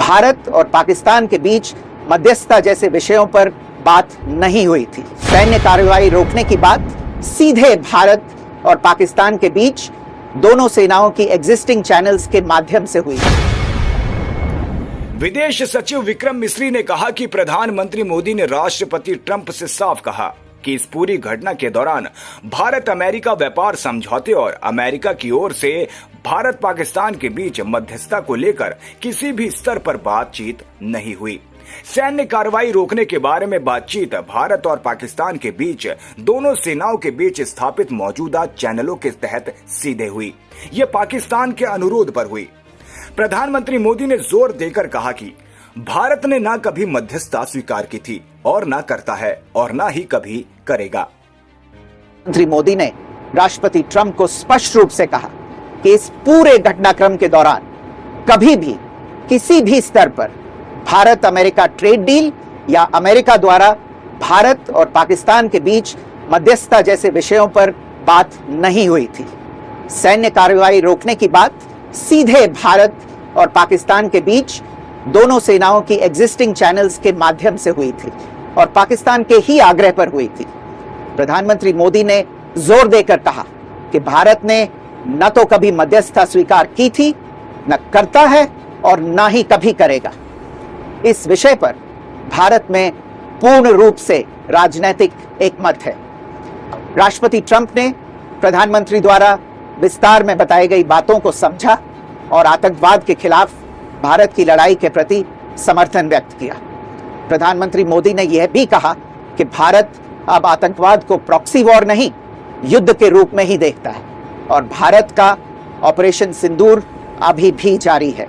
भारत और पाकिस्तान के बीच मध्यस्थता जैसे विषयों पर बात नहीं हुई थी। सैन्य कार्रवाई रोकने की बात सीधे भारत और पाकिस्तान के बीच दोनों सेनाओं की एग्जिस्टिंग चैनल्स के माध्यम से हुई। विदेश सचिव विक्रम मिस्री ने कहा कि प्रधानमंत्री मोदी ने राष्ट्रपति ट्रंप से साफ कहा कि इस पूरी घटना के दौरान भारत अमेरिका व्यापार समझौते और अमेरिका की ओर से भारत पाकिस्तान के बीच मध्यस्थता को लेकर किसी भी स्तर पर बातचीत नहीं हुई। सैन्य कार्रवाई रोकने के बारे में बातचीत भारत और पाकिस्तान के बीच दोनों सेनाओं के बीच स्थापित मौजूदा चैनलों के तहत सीधे हुई। ये पाकिस्तान के अनुरोध पर हुई। प्रधानमंत्री मोदी ने जोर देकर कहा कि भारत ने ना कभी मध्यस्थता स्वीकार की थी और ना करता है और ना ही कभी करेगा। प्रधानमंत्री मोदी ने राष्ट्रपति ट्रंप को स्पष्ट रूप से कहा कि इस पूरे घटनाक्रम के दौरान कभी भी किसी भी स्तर पर भारत अमेरिका ट्रेड डील या अमेरिका द्वारा भारत और पाकिस्तान के बीच मध्यस्थता जैसे विषयों पर बात नहीं हुई थी। सैन्य कार्रवाई रोकने की बात सीधे भारत और पाकिस्तान के बीच दोनों सेनाओं की एग्जिस्टिंग चैनल्स के माध्यम से हुई थी और पाकिस्तान के ही आग्रह पर हुई थी। प्रधानमंत्री मोदी ने जोर देकर कहा कि भारत ने न तो कभी मध्यस्थता स्वीकार की थी, न करता है और न ही कभी करेगा। इस विषय पर भारत में पूर्ण रूप से राजनीतिक एकमत है। राष्ट्रपति ट्रंप ने प्रधानमंत्री द्वारा विस्तार में बताई गई बातों को समझा और आतंकवाद के खिलाफ भारत की लड़ाई के प्रति समर्थन व्यक्त किया। प्रधानमंत्री मोदी ने यह भी कहा कि भारत अब आतंकवाद को प्रॉक्सी वॉर नहीं, युद्ध के रूप में ही देखता है और भारत का ऑपरेशन सिंदूर अभी भी जारी है।